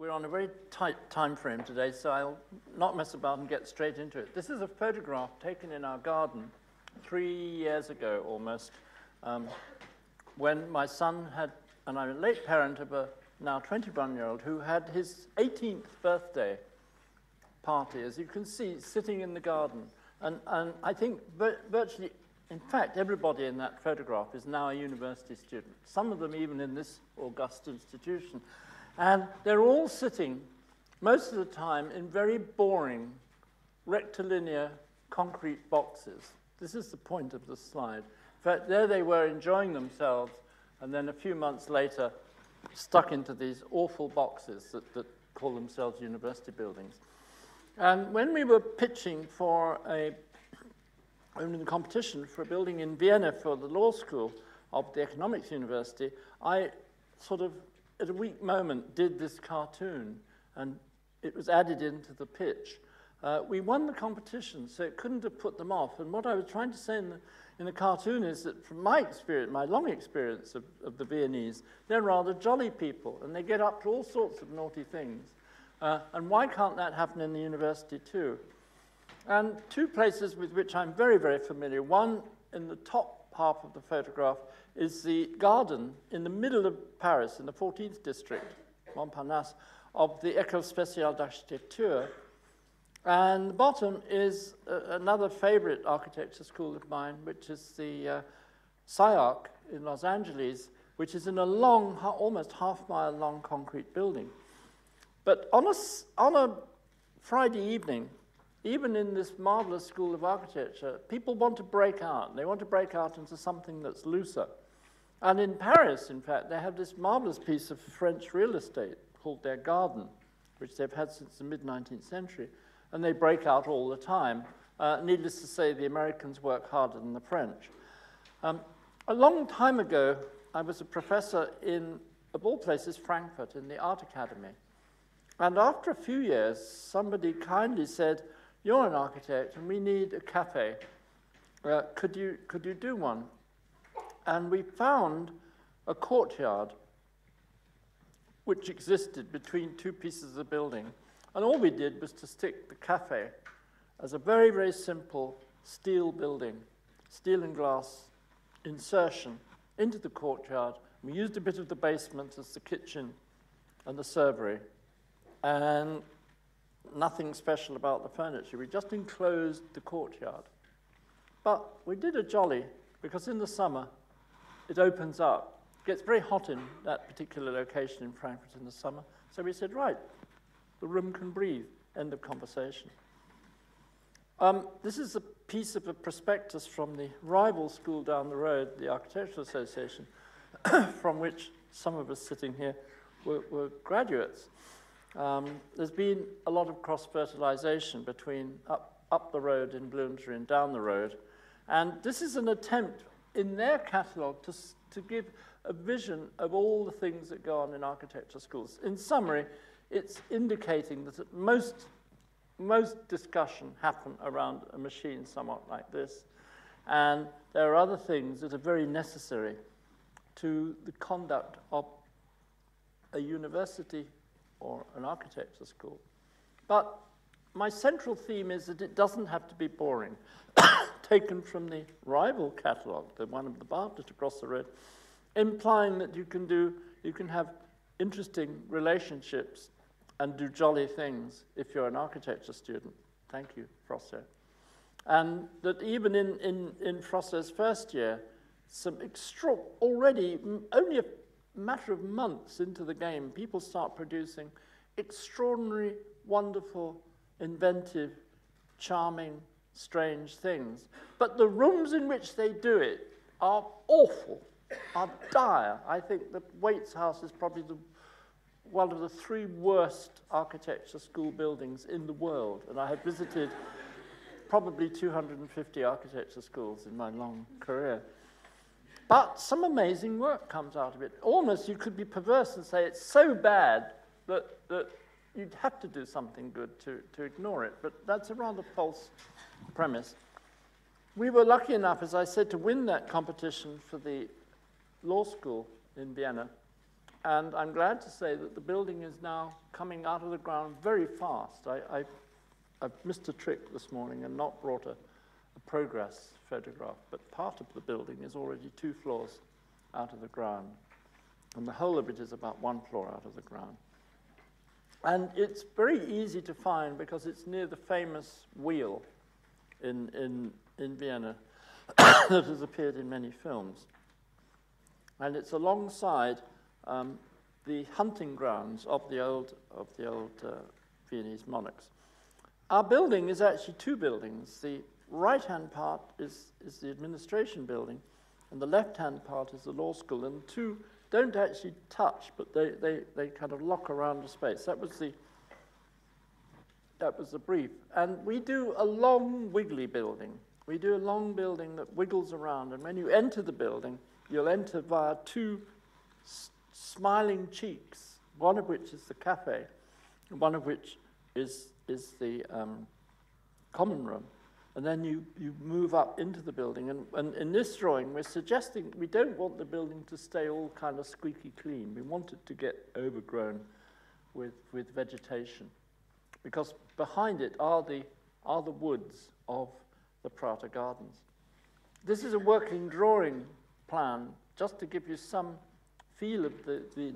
we're on a very tight time frame today, so I'll not mess about and get straight into it. This is a photograph taken in our garden 3 years ago almost, when my son had, and I'm a late parent of a now 21-year-old who had his 18th birthday party, as you can see, sitting in the garden. And I think virtually, in fact, everybody in that photograph is now a university student, some of them even in this august institution. And they're all sitting, most of the time, in very boring, rectilinear concrete boxes. This is the point of the slide. In fact, there they were enjoying themselves, and then a few months later, stuck into these awful boxes that call themselves university buildings. And when we were pitching for in the competition for a building in Vienna for the law school of the economics university, I sort of, at a weak moment, did this cartoon, and it was added into the pitch. We won the competition, so it couldn't have put them off. And what I was trying to say in the cartoon is that from my experience, my long experience of the Viennese, they're rather jolly people, and they get up to all sorts of naughty things. And why can't that happen in the university too? And two places with which I'm very, very familiar. One, in the top half of the photograph, is the garden in the middle of Paris, in the 14th district, Montparnasse, of the École Spéciale d'Architecture. And the bottom is another favorite architecture school of mine, which is the SCI-Arc in Los Angeles, which is in a long, almost half-mile long concrete building. But on a Friday evening, even in this marvelous school of architecture, people want to break out. They want to break out into something that's looser. And in Paris, in fact, they have this marvelous piece of French real estate called their garden, which they've had since the mid-19th century. And they break out all the time. Needless to say, the Americans work harder than the French. A long time ago, I was a professor in, of all places, Frankfurt, in the Art Academy. And after a few years, somebody kindly said, "You're an architect, and we need a cafe. Could you do one?" And we found a courtyard which existed between two pieces of the building. And all we did was to stick the cafe as a very, very simple steel building, steel and glass insertion into the courtyard. We used a bit of the basement as the kitchen and the servery. And nothing special about the furniture. We just enclosed the courtyard. But we did a jolly, because in the summer, it opens up. It gets very hot in that particular location in Frankfurt in the summer. So we said, right, the room can breathe. End of conversation. This is a piece of a prospectus from the rival school down the road, the Architectural Association, from which some of us sitting here were graduates. There's been a lot of cross-fertilization between up the road in Bloomsbury and down the road. And this is an attempt in their catalogue to give a vision of all the things that go on in architecture schools. In summary, it's indicating that most discussion happen around a machine somewhat like this. And there are other things that are very necessary to the conduct of a university or an architecture school. But my central theme is that it doesn't have to be boring. Taken from the rival catalogue, the one of the Bartlett across the road, implying that you can have interesting relationships and do jolly things if you're an architecture student. Thank you, Frosso. And that even in Frosso's first year, already only a matter of months into the game, people start producing extraordinary, wonderful, inventive, charming, strange things. But the rooms in which they do it are awful, are dire. I think the Waits House is probably one of the 3 worst architecture school buildings in the world. And I have visited probably 250 architecture schools in my long career. But some amazing work comes out of it. Almost you could be perverse and say it's so bad that you'd have to do something good to ignore it. But that's a rather false premise. We were lucky enough, as I said, to win that competition for the law school in Vienna. And I'm glad to say that the building is now coming out of the ground very fast. I've missed a trick this morning and not brought a progress photograph, but part of the building is already 2 floors out of the ground. And the whole of it is about 1 floor out of the ground. And it's very easy to find because it's near the famous wheel in Vienna that has appeared in many films. And it's alongside the hunting grounds of the old Viennese monarchs. Our building is actually 2 buildings. The right-hand part is the administration building, and the left-hand part is the law school. And the 2 don't actually touch, but they kind of lock around the space. That was the brief. And we do a long, wiggly building. We do a long building that wiggles around, and when you enter the building, you'll enter via 2 smiling cheeks, one of which is the cafe, and one of which is the common room. And then you move up into the building. And in this drawing, we're suggesting we don't want the building to stay all kind of squeaky clean. We want it to get overgrown with vegetation, because behind it are the woods of the Prater Gardens. This is a working drawing plan, just to give you some feel of the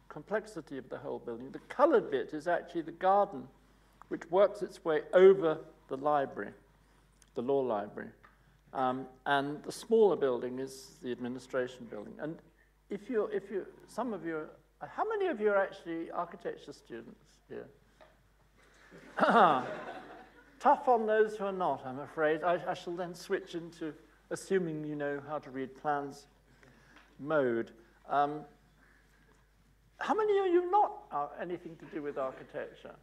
complexity of the whole building. The colored bit is actually the garden, which works its way over the library, the law library. And the smaller building is the administration building. And some of you, how many of you are actually architecture students here? Tough on those who are not, I'm afraid. I shall then switch into assuming you know how to read plans mode. How many of you not anything to do with architecture?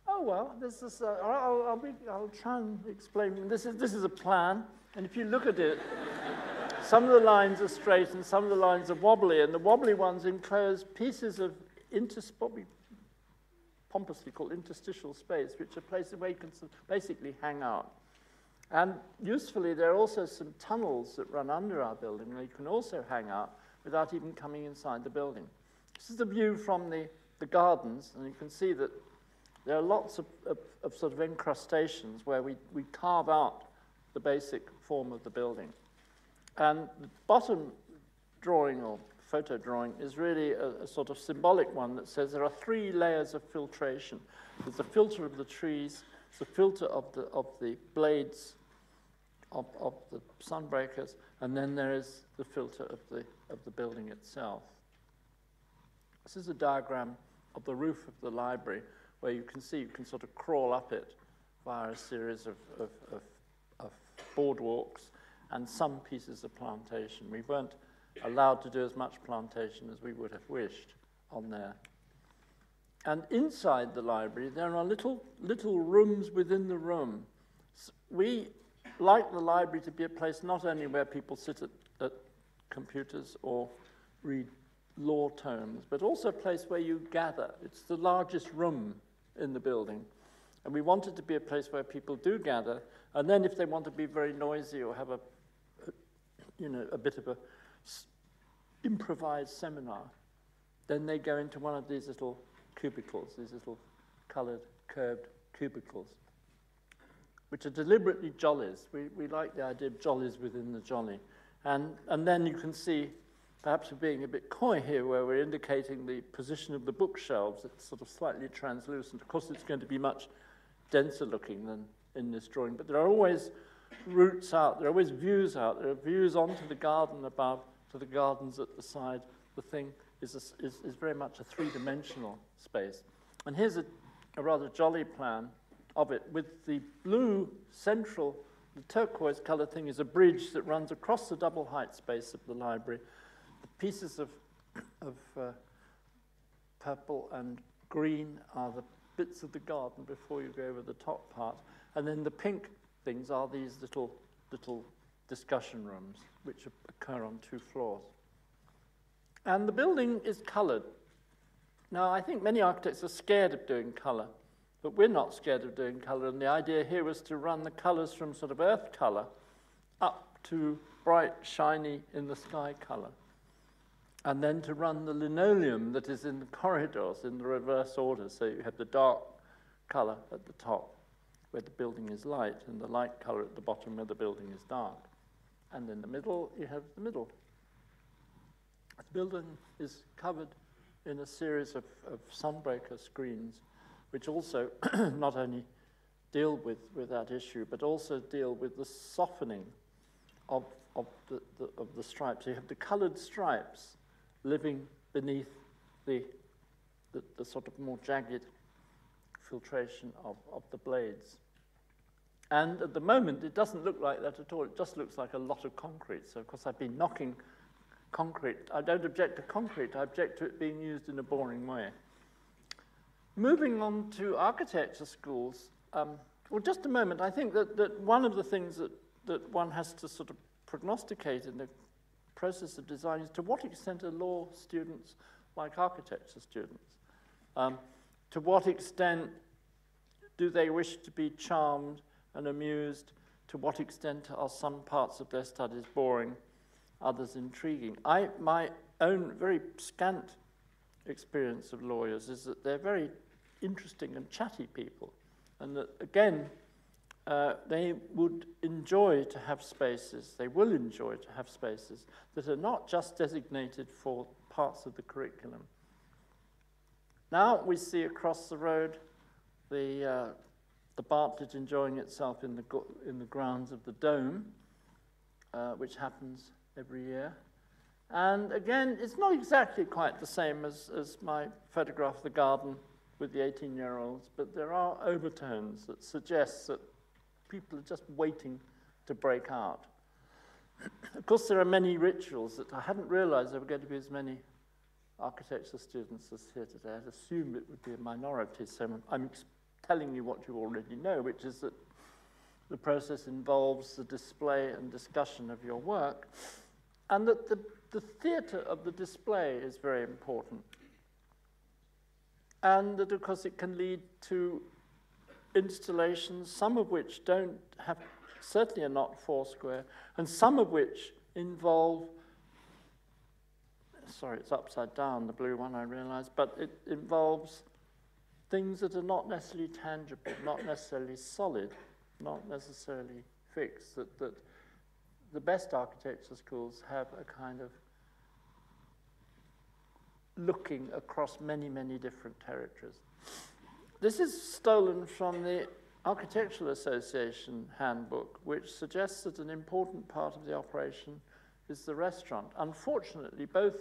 Oh, well, this is, I'll try and explain. This is a plan, and if you look at it, some of the lines are straight and some of the lines are wobbly, and the wobbly ones enclose pieces of what we pompously call interstitial space, which are places where you can basically hang out. And usefully, there are also some tunnels that run under our building where you can also hang out without even coming inside the building. This is the view from the gardens, and you can see that there are lots of sort of incrustations where we carve out the basic form of the building. And the bottom drawing, or photo drawing, is really a sort of symbolic one that says there are 3 layers of filtration. There's the filter of the trees, the filter of the blades of the sunbreakers, and then there is the filter of the building itself. This is a diagram of the roof of the library, where you can see you can sort of crawl up it via a series of boardwalks and some pieces of plantation. We weren't allowed to do as much plantation as we would have wished on there. And inside the library, there are little rooms within the room. We like the library to be a place not only where people sit at computers or read law tomes, but also a place where you gather. It's the largest room in the building, and we want it to be a place where people do gather, and then if they want to be very noisy or have a bit of a improvised seminar, then they go into one of these little cubicles, these little colored, curved cubicles, which are deliberately jollies. We like the idea of jollies within the jolly. And then you can see, perhaps we're being a bit coy here, where we're indicating the position of the bookshelves. It's sort of slightly translucent. Of course, it's going to be much denser looking than in this drawing, but there are always routes out, there are always views out. There are views onto the garden above, to the gardens at the side. The thing is very much a 3-dimensional space. And here's a rather jolly plan of it, with the blue central, the turquoise color thing is a bridge that runs across the double height space of the library. The pieces of purple and green are the bits of the garden before you go over the top part. And then the pink things are these little discussion rooms, which occur on 2 floors. And the building is colored. Now, I think many architects are scared of doing color, but we're not scared of doing color, and the idea here was to run the colors from sort of earth color up to bright, shiny, in the sky color. and then to run the linoleum that is in the corridors in the reverse order. So you have the dark color at the top where the building is light, and the light color at the bottom where the building is dark. And in the middle, you have the middle. The building is covered in a series of sunbreaker screens, which also not only deal with that issue, but also deal with the softening of the stripes. So you have the colored stripes living beneath the sort of more jagged filtration of the blades. And at the moment, it doesn't look like that at all. It just looks like a lot of concrete. So, of course, I've been knocking concrete. I don't object to concrete. I object to it being used in a boring way. Moving on to architecture schools, well, just a moment. I think that one of the things that one has to sort of prognosticate in the process of design is to what extent are law students like architecture students? To what extent do they wish to be charmed and amused? To what extent are some parts of their studies boring, others intriguing? My own very scant experience of lawyers is that they're very interesting and chatty people, and that, again, they would enjoy to have spaces, they will enjoy to have spaces that are not just designated for parts of the curriculum. Now we see across the road the Bartlett enjoying itself in the grounds of the Dome, which happens every year. And again, it's not exactly quite the same as my photograph of the garden with the 18-year-olds, but there are overtones that suggest that people are just waiting to break out. Of course, there are many rituals that I hadn't realized there were going to be as many architecture students as here today. I'd assumed it would be a minority, so I'm telling you what you already know, which is that the process involves the display and discussion of your work, and that the theatre of the display is very important. And that, of course, it can lead to installations, some of which don't have, certainly are not foursquare, and some of which involve, sorry, it's upside down, the blue one, I realize, but it involves things that are not necessarily tangible, not necessarily solid, not necessarily fixed, that the best architecture schools have a kind of looking across many, many different territories. This is stolen from the Architectural Association handbook, which suggests that an important part of the operation is the restaurant. Unfortunately, both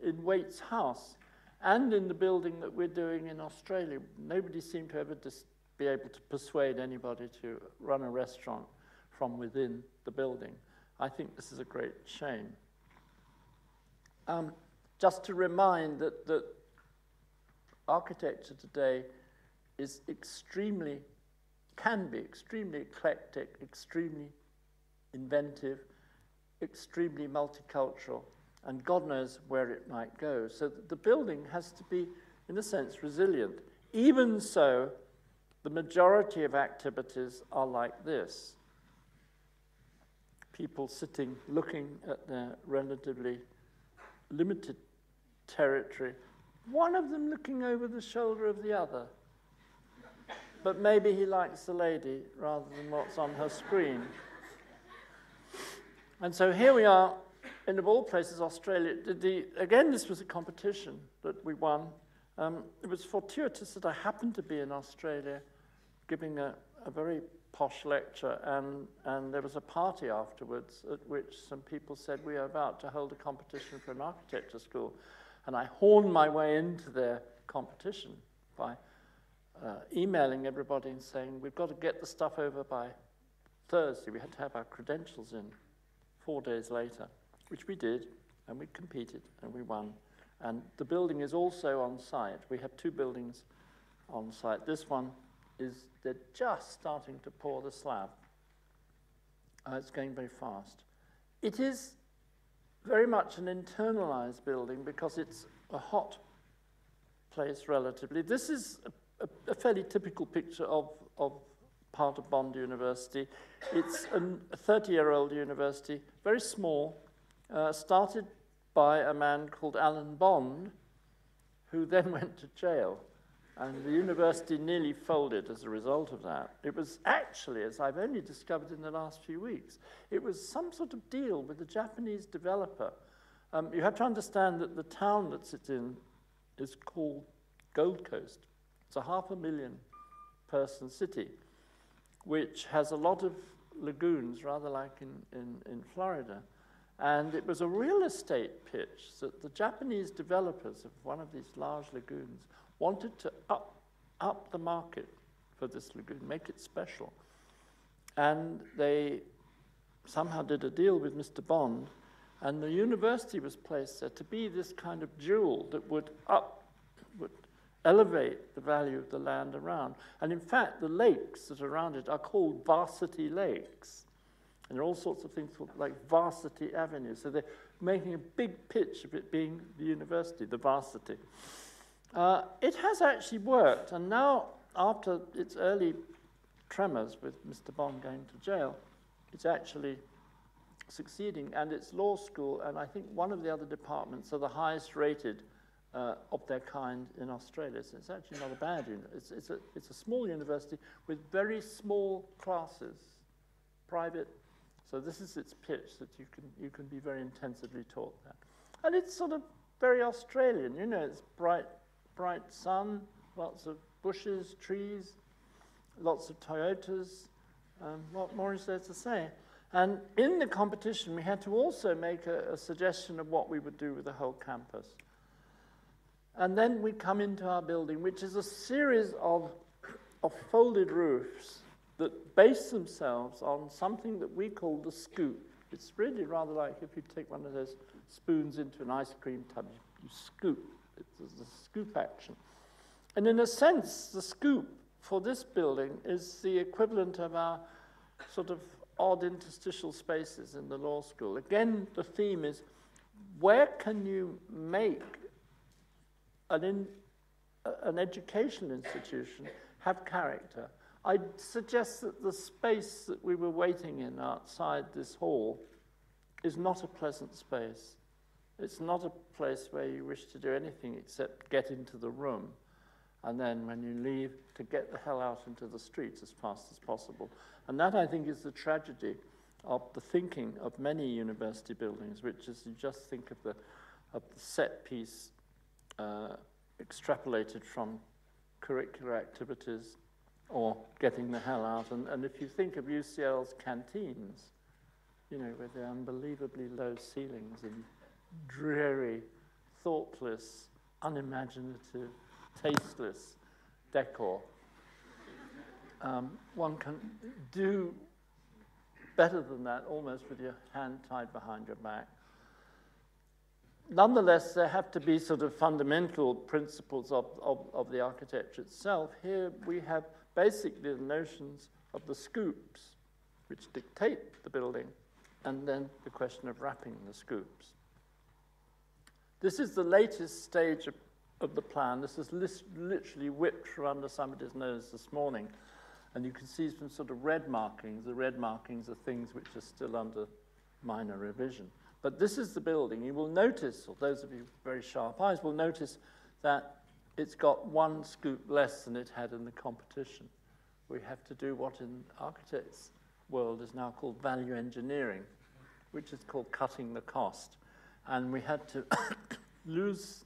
in Waite's house and in the building that we're doing in Australia, nobody seemed to ever be able to persuade anybody to run a restaurant from within the building. I think this is a great shame. Just to remind that architecture today is can be extremely eclectic, extremely inventive, extremely multicultural, and God knows where it might go. So the building has to be, in a sense, resilient. Even so, the majority of activities are like this. People sitting, looking at their relatively limited territory, one of them looking over the shoulder of the other. But maybe he likes the lady rather than what's on her screen. And so here we are, in of all places, Australia. Again, this was a competition that we won. It was fortuitous that I happened to be in Australia giving a very posh lecture, and there was a party afterwards at which some people said, we are about to hold a competition for an architecture school. And I horned my way into their competition by emailing everybody and saying, we've got to get the stuff over by Thursday. We had to have our credentials in 4 days later, which we did, and we competed, and we won. And the building is also on site. We have two buildings on site. This one is, they're just starting to pour the slab. It's going very fast. It is very much an internalized building because it's a hot place relatively. This is a fairly typical picture of part of Bond University. It's a 30-year-old university, very small, started by a man called Alan Bond, who then went to jail. And the university nearly folded as a result of that. It was actually, as I've only discovered in the last few weeks, it was some sort of deal with a Japanese developer. You have to understand that the town that it's in is called Gold Coast. It's a 500,000 person city, which has a lot of lagoons, rather like in Florida. And it was a real estate pitch that the Japanese developers of one of these large lagoons wanted to up the market for this lagoon, make it special. And they somehow did a deal with Mr. Bond, and the university was placed there to be this kind of jewel that would elevate the value of the land around. And in fact, the lakes that are around it are called varsity lakes. And there are all sorts of things called like varsity avenues. So they're making a big pitch of it being the university, the varsity. It has actually worked, and now, after its early tremors with Mr. Bond going to jail, it's actually succeeding, and its law school, and I think one of the other departments, are the highest rated of their kind in Australia. So it's actually not a bad university. It's a small university with very small classes, private. So this is its pitch, that you can be very intensively taught that. And it's sort of very Australian, you know, it's bright sun, lots of bushes, trees, lots of Toyotas. What more is there to say? And in the competition, we had to also make a suggestion of what we would do with the whole campus. And then we come into our building, which is a series of folded roofs that base themselves on something that we call the scoop. It's really rather like if you take one of those spoons into an ice cream tub, you scoop. It's a scoop action. And in a sense, the scoop for this building is the equivalent of our sort of odd interstitial spaces in the law school. Again, the theme is, where can you make an educational institution have character? I'd suggest that the space that we were waiting in outside this hall is not a pleasant space. It's not a place where you wish to do anything except get into the room, and then when you leave, to get the hell out into the streets as fast as possible. And that, I think, is the tragedy of the thinking of many university buildings, which is you just think of the set piece extrapolated from curricular activities or getting the hell out. And if you think of UCL's canteens, you know, with their unbelievably low ceilings and dreary, thoughtless, unimaginative, tasteless decor, one can do better than that almost with your hand tied behind your back. Nonetheless, there have to be sort of fundamental principles of the architecture itself. Here we have basically the notions of the scoops, which dictate the building, and then the question of wrapping the scoops. This is the latest stage of the plan. This is literally whipped from under somebody's nose this morning. And you can see some sort of red markings. The red markings are things which are still under minor revision. But this is the building. You will notice, or those of you with very sharp eyes will notice, that it's got one scoop less than it had in the competition. We have to do what in architects' world is now called value engineering, which is called cutting the cost. And we had to lose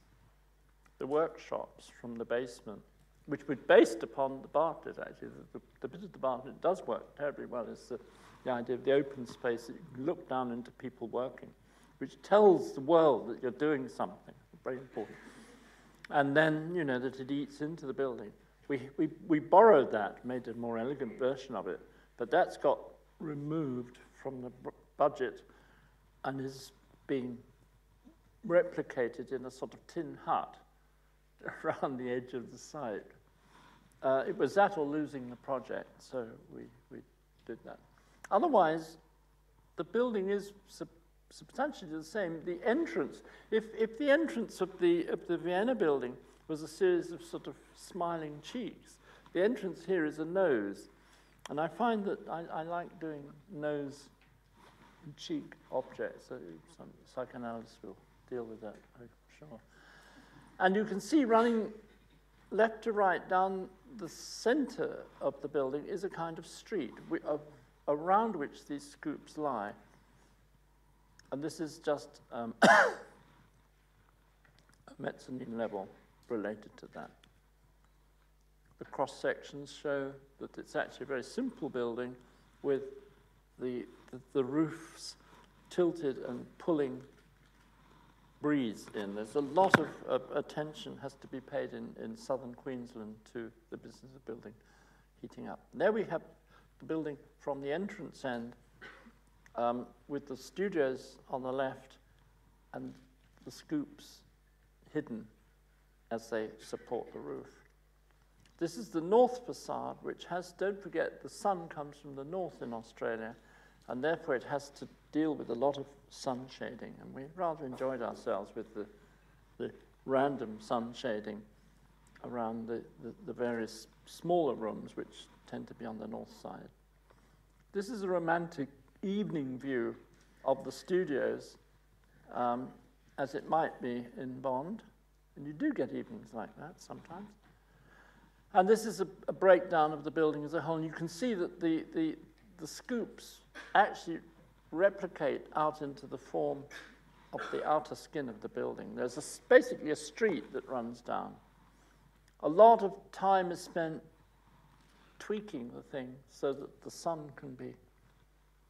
the workshops from the basement, which were based upon the Bartlett, actually. The bit of the Bartlett does work terribly well is the idea of the open space that you can look down into people working, which tells the world that you're doing something, very important. And then, you know, that it eats into the building. We borrowed that, made a more elegant version of it, but that's got removed from the budget and is being replicated in a sort of tin hut around the edge of the site. It was that or losing the project, so we did that. Otherwise, the building is substantially the same. The entrance, if the entrance of the Vienna building was a series of sort of smiling cheeks, the entrance here is a nose. And I find that I like doing nose and cheek objects. So some psychoanalysts will deal with that, I'm sure. And you can see running left to right down the center of the building is a kind of street around which these scoops lie. And this is just a mezzanine level related to that. The cross sections show that it's actually a very simple building with the roofs tilted and pulling breeze in. There's a lot of attention has to be paid in southern Queensland to the business of building heating up. And there we have the building from the entrance end with the studios on the left and the scoops hidden as they support the roof. This is the north facade, which has, don't forget, the sun comes from the north in Australia, and therefore it has to deal with a lot of sun shading. And we rather enjoyed ourselves with the random sun shading around the various smaller rooms, which tend to be on the north side. This is a romantic evening view of the studios, as it might be in Bond. And you do get evenings like that sometimes. And this is a breakdown of the building as a whole. And you can see that the scoops actually replicate out into the form of the outer skin of the building. There's basically a street that runs down. A lot of time is spent tweaking the thing so that the sun can be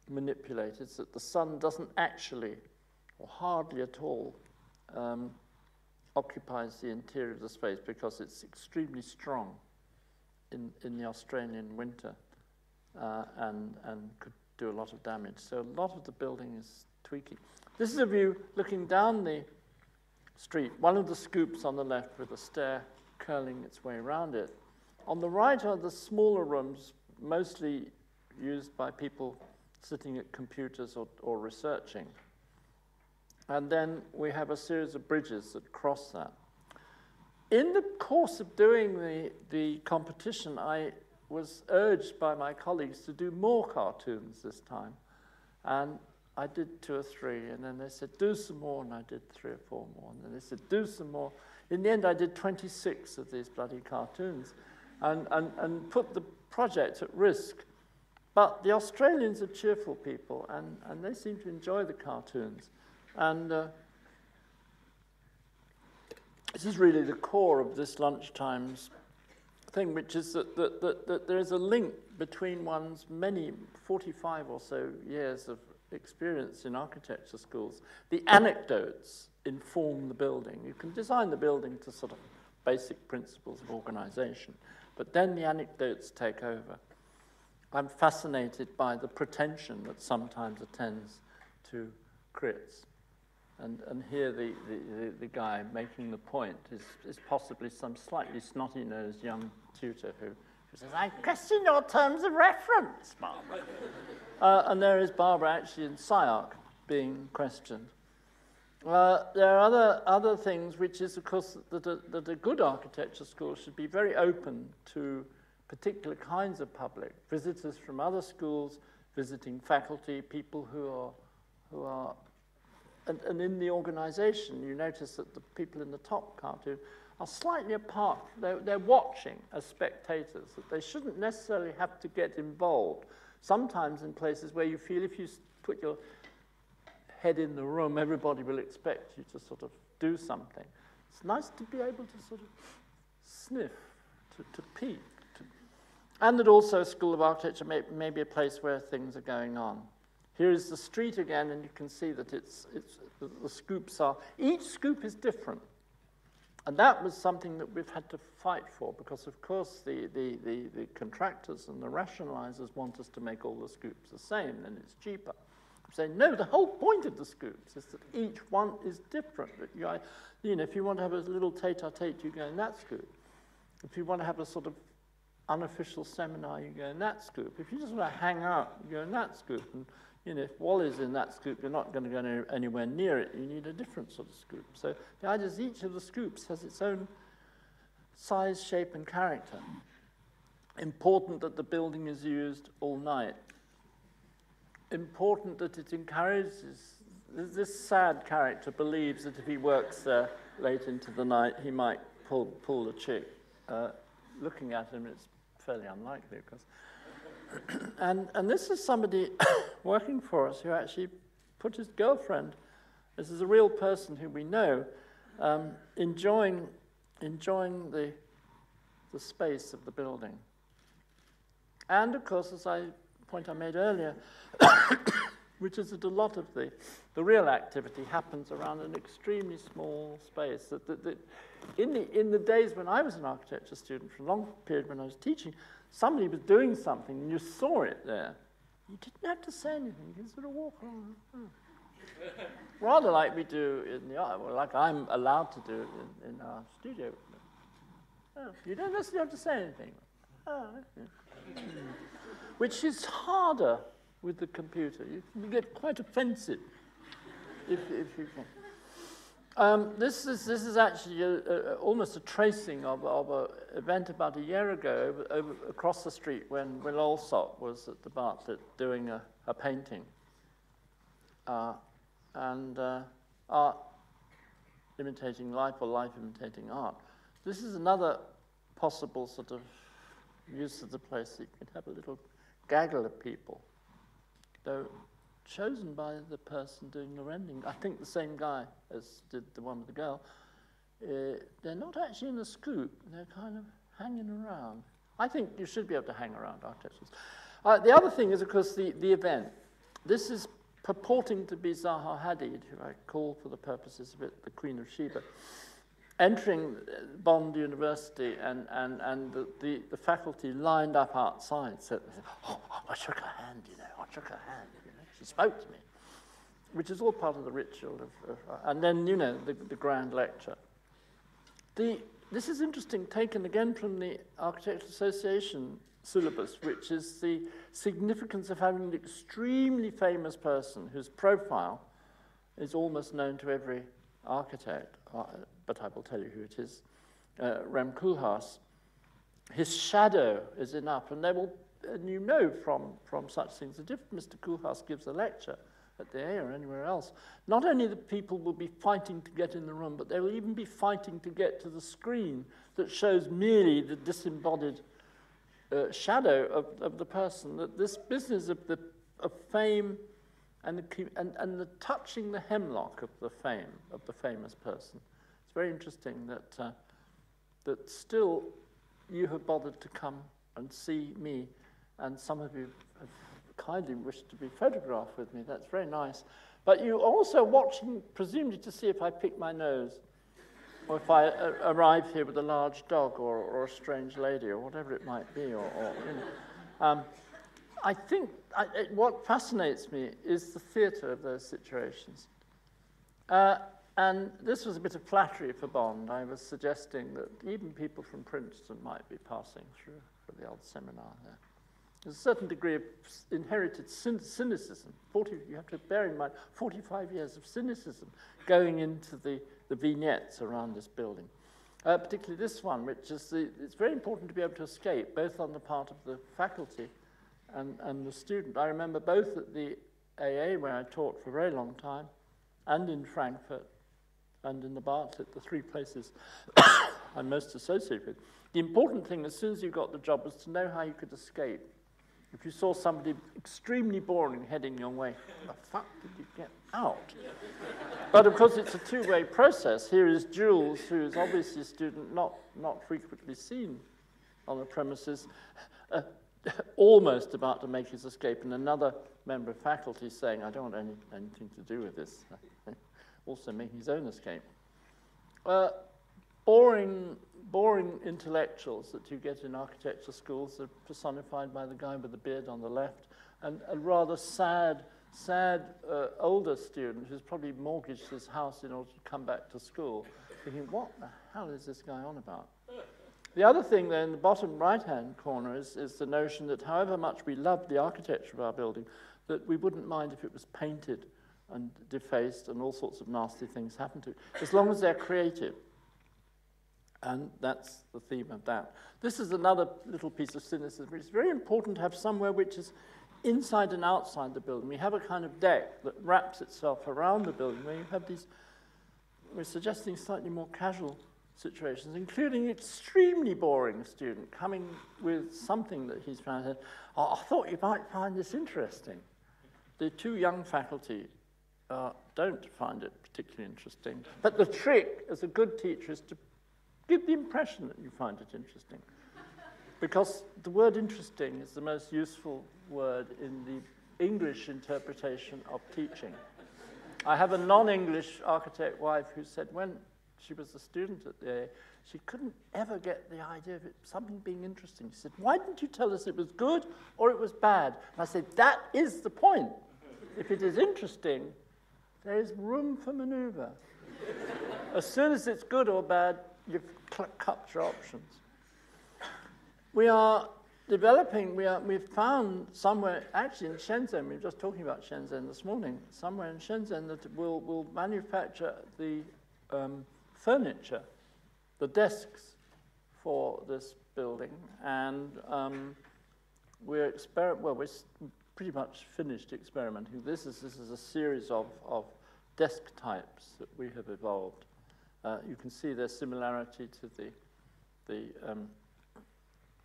manipulated, so that the sun doesn't actually, or hardly at all, occupies the interior of the space, because it's extremely strong in the Australian winter and could do a lot of damage. So a lot of the building is tweaking. This is a view looking down the street. One of the scoops on the left with a stair curling its way around it. On the right are the smaller rooms, mostly used by people sitting at computers or researching. And then we have a series of bridges that cross that. In the course of doing the competition, I was urged by my colleagues to do more cartoons this time. And I did 2 or 3, and then they said, do some more, and I did 3 or 4 more, and then they said, do some more. In the end, I did 26 of these bloody cartoons and put the project at risk. But the Australians are cheerful people, and they seem to enjoy the cartoons. And this is really the core of this lunchtimes thing, which is that there is a link between one's many 45 or so years of experience in architecture schools. The anecdotes inform the building. You can design the building to sort of basic principles of organization, but then the anecdotes take over. I'm fascinated by the pretension that sometimes attends to crits. And here the guy making the point is possibly some slightly snotty-nosed young tutor who says, I question your terms of reference, Barbara. And there is Barbara actually in SIARC being questioned. There are other things, which is, of course, that a good architecture school should be very open to particular kinds of public, visitors from other schools, visiting faculty, people who are and in the organization, you notice that the people in the top cartoon are slightly apart. They're watching as spectators, that they shouldn't necessarily have to get involved. Sometimes in places where you feel if you put your head in the room, everybody will expect you to sort of do something. It's nice to be able to sort of sniff, to peek. And that also a school of architecture may be a place where things are going on. Here is the street again, and you can see that the scoops are, each scoop is different. And that was something that we've had to fight for, because of course the contractors and the rationalizers want us to make all the scoops the same, and it's cheaper. I'm saying, no, the whole point of the scoops is that each one is different. That you know, if you want to have a little tete-a-tete, you go in that scoop. If you want to have a sort of unofficial seminar, you go in that scoop. If you just want to hang out, you go in that scoop. And you know, if Wally's in that scoop, you're not going to go anywhere near it. You need a different sort of scoop. So the idea is each of the scoops has its own size, shape, and character. Important that the building is used all night. Important that it encourages this sad character believes that if he works there late into the night, he might pull the chick. Looking at him, it's fairly unlikely, because... and this is somebody working for us who actually put his girlfriend, this is a real person who we know, enjoying the space of the building. And of course, as point I made earlier, which is that a lot of the real activity happens around an extremely small space. In the days when I was an architecture student, for a long period when I was teaching, somebody was doing something and you saw it there. You didn't have to say anything, you could sort of walk along. Rather like we do in the art, well, like I'm allowed to do in our studio. Oh, you don't necessarily have to say anything. Oh, yeah. Which is harder with the computer. You get quite offensive if you can. This is actually almost a tracing of an event about a year ago over across the street when Will Alsop was at the Bartlett doing a painting. Art imitating life, or life imitating art. This is another possible sort of use of the place. You could have a little gaggle of people, though chosen by the person doing the rendering. I think the same guy as did the one with the girl. They're not actually in a scoop. They're kind of hanging around. I think you should be able to hang around architectures. The other thing is, of course, the event. This is purporting to be Zaha Hadid, who I call for the purposes of it the Queen of Sheba, entering Bond University, and the faculty lined up outside. So, oh, I shook her hand, you know, I shook her hand, you know. She spoke to me, which is all part of the ritual and then, you know, the grand lecture. This is interesting, taken again from the Architectural Association syllabus, which is the significance of having an extremely famous person whose profile is almost known to every architect, but I will tell you who it is, Rem Koolhaas. His shadow is enough, and you know from such things that if Mr. Koolhaas gives a lecture at the A or anywhere else, not only the people will be fighting to get in the room, but they will even be fighting to get to the screen that shows merely the disembodied shadow of the person. That this business of fame and the touching the hemlock of the fame of the famous person. It's very interesting that still you have bothered to come and see me, and some of you have kindly wished to be photographed with me. That's very nice. But you're also watching, presumably, to see if I pick my nose, or if I arrive here with a large dog, or a strange lady, or whatever it might be, or you know. I think what fascinates me is the theatre of those situations. And this was a bit of flattery for Bond. I was suggesting that even people from Princeton might be passing through for the old seminar there. There's a certain degree of inherited cynicism. You have to bear in mind 45 years of cynicism going into the vignettes around this building. Particularly this one, which is it's very important to be able to escape, both on the part of the faculty and the student. I remember both at the AA, where I taught for a very long time, and in Frankfurt, and in the Bartlett, the three places I'm most associated with. The important thing, as soon as you got the job, was to know how you could escape. If you saw somebody extremely boring heading your way, how the fuck did you get out? But of course, it's a two-way process. Here is Jules, who is obviously a student not frequently seen on the premises, almost about to make his escape, and another member of faculty saying, I don't want anything to do with this, also making his own escape. Boring intellectuals that you get in architecture schools are personified by the guy with the beard on the left, and a rather sad older student who's probably mortgaged his house in order to come back to school, thinking, what the hell is this guy on about? The other thing, though, in the bottom right-hand corner is the notion that however much we love the architecture of our building, that we wouldn't mind if it was painted and defaced and all sorts of nasty things happen to it, as long as they're creative. And that's the theme of that. This is another little piece of cynicism. It's very important to have somewhere which is inside and outside the building. We have a kind of deck that wraps itself around the building where you have these, we're suggesting slightly more casual situations, including an extremely boring student coming with something that he's found. Oh, I thought you might find this interesting. The two young faculty don't find it particularly interesting. But the trick as a good teacher is to give the impression that you find it interesting. Because the word interesting is the most useful word in the English interpretation of teaching. I have a non-English architect wife who said when she was a student at the AA, she couldn't ever get the idea of it, something being interesting. She said, why didn't you tell us it was good or it was bad? And I said, that is the point. If it is interesting, there is room for maneuver. As soon as it's good or bad, you've cut your options. We are developing, we've found somewhere, actually in Shenzhen, we were just talking about Shenzhen this morning, somewhere in Shenzhen that will manufacture the furniture, the desks for this building, and we're pretty much finished experimenting. This is a series of desk types that we have evolved. You can see their similarity to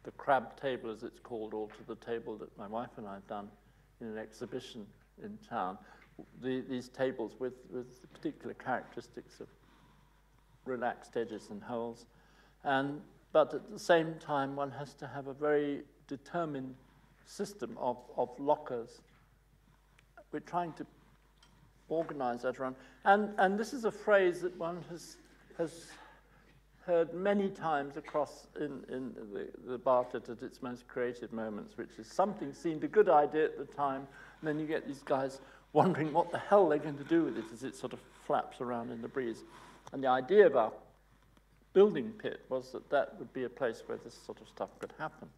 the crab table, as it's called, or to the table that my wife and I have done in an exhibition in town. These tables with particular characteristics of relaxed edges and holes. But at the same time, one has to have a very determined system of lockers. We're trying to organize that around. And this is a phrase that one has heard many times across in the Bartlett at its most creative moments, which is something seemed a good idea at the time, and then you get these guys wondering what the hell they're going to do with it as it sort of flaps around in the breeze. And the idea of our building pit was that that would be a place where this sort of stuff could happen.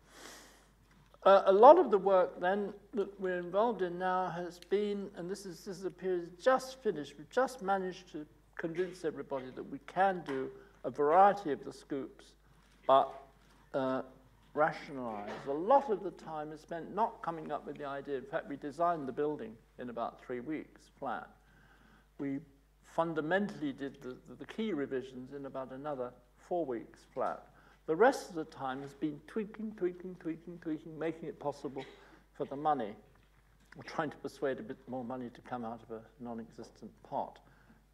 A lot of the work then that we're involved in now has been, and this is a period just finished, we've just managed to convince everybody that we can do a variety of the scoops, but rationalized. A lot of the time is spent not coming up with the idea. In fact, we designed the building in about 3 weeks flat. We fundamentally did the key revisions in about another 4 weeks flat. The rest of the time has been tweaking, making it possible for the money, or trying to persuade a bit more money to come out of a non-existent pot.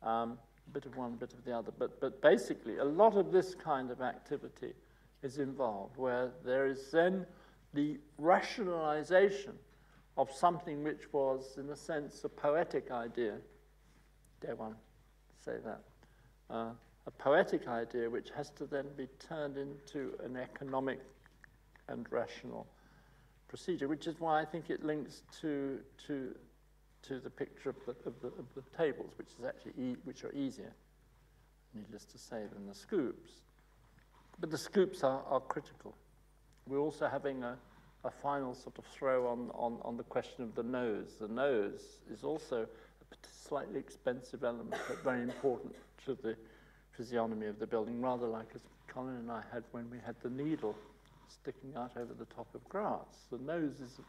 A bit of one, a bit of the other. But basically, a lot of this kind of activity is involved, where there is then the rationalization of something which was, in a sense, a poetic idea. Dare one say that? A poetic idea which has to then be turned into an economic and rational procedure, which is why I think it links to the picture of the tables, which is actually which are easier, needless to say, than the scoops. But the scoops are critical. We're also having a final sort of throw on the question of the nose. The nose is also a slightly expensive element, but very important to the physiognomy of the building, rather like as Colin and I had when we had the needle sticking out over the top of grass. The nose is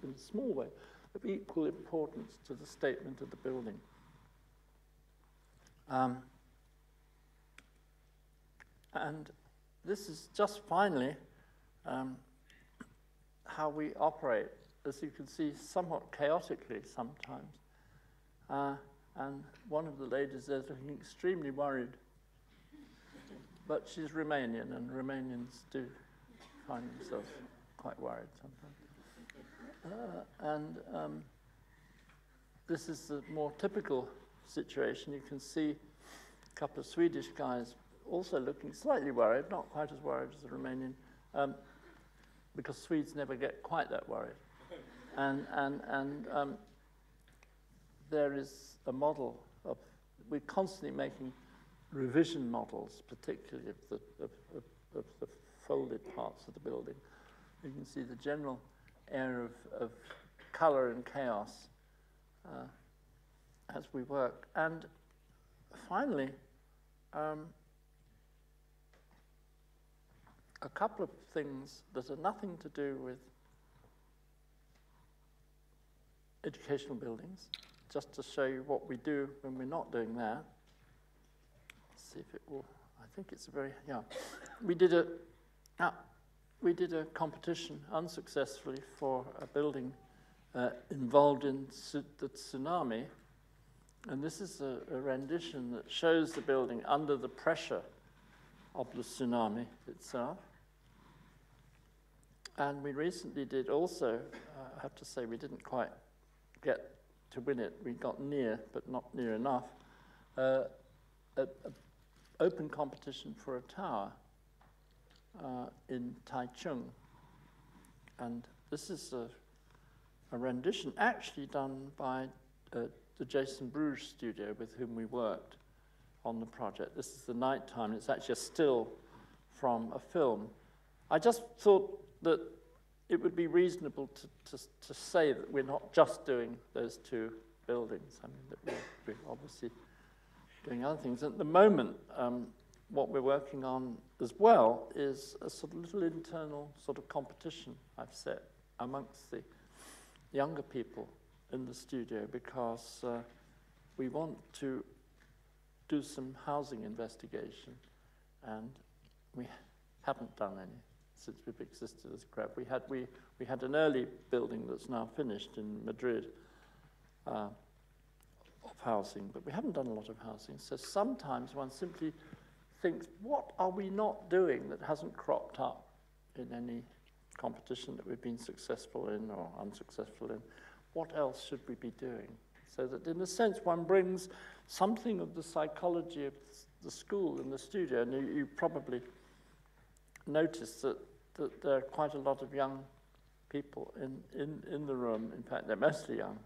in a small way of equal importance to the statement of the building. And this is just finally how we operate, as you can see, somewhat chaotically sometimes. And one of the ladies there is looking extremely worried. But she's Romanian, and Romanians do find themselves quite worried sometimes. This is the more typical situation. You can see a couple of Swedish guys also looking slightly worried, not quite as worried as the Romanian, because Swedes never get quite that worried. And there is a model of, we're constantly making revision models, particularly of the folded parts of the building. You can see the general air of color and chaos as we work. And finally, a couple of things that are nothing to do with educational buildings, just to show you what we do when we're not doing that. Let's see if it will. I think it's a very, yeah. We did a competition unsuccessfully for a building involved in the tsunami, and this is a rendition that shows the building under the pressure of the tsunami itself. And we recently did also, I have to say we didn't quite get to win it. We got near, but not near enough. An open competition for a tower in Taichung. And this is a rendition actually done by the Jason Bruges studio with whom we worked on the project. This is the nighttime. It's actually a still from a film. I just thought that it would be reasonable to say that we're not just doing those two buildings. I mean, that we're obviously doing other things. At the moment, what we're working on as well is a sort of little internal sort of competition I've set amongst the younger people in the studio, because we want to do some housing investigation, and we haven't done any since we've existed as CRAB. We had an early building that's now finished in Madrid of housing, but we haven't done a lot of housing. So sometimes one simply thinks, what are we not doing that hasn't cropped up in any competition that we've been successful in or unsuccessful in? What else should we be doing? So that in a sense one brings something of the psychology of the school in the studio, and you probably notice that there are quite a lot of young people in the room. In fact, they're mostly young,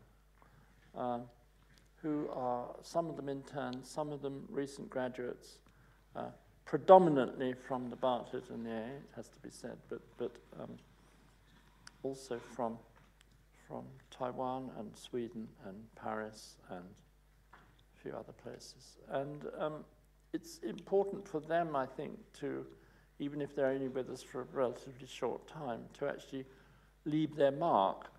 who are, some of them interns, some of them recent graduates, predominantly from the Bartlett and the AA, it has to be said, but also from Taiwan and Sweden and Paris and a few other places. And it's important for them, I think, to, even if they're only with us for a relatively short time, to actually leave their mark.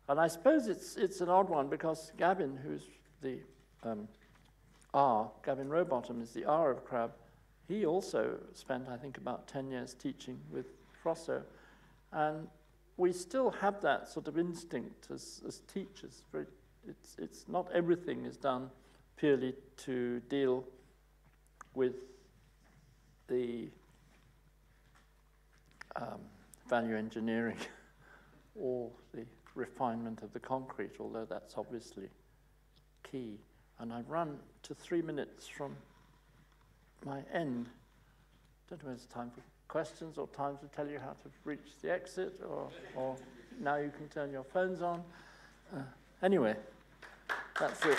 And I suppose it's an odd one, because Gavin, who's the Gavin Rowbottom is the R of CRAB, he also spent, I think, about 10 years teaching with Frosso. And we still have that sort of instinct as teachers. It's not everything is done purely to deal with the value engineering or the refinement of the concrete, although that's obviously key. And I've run to 3 minutes from my end. Don't know whether it's time for questions or time to tell you how to reach the exit, or now you can turn your phones on. Anyway, that's it.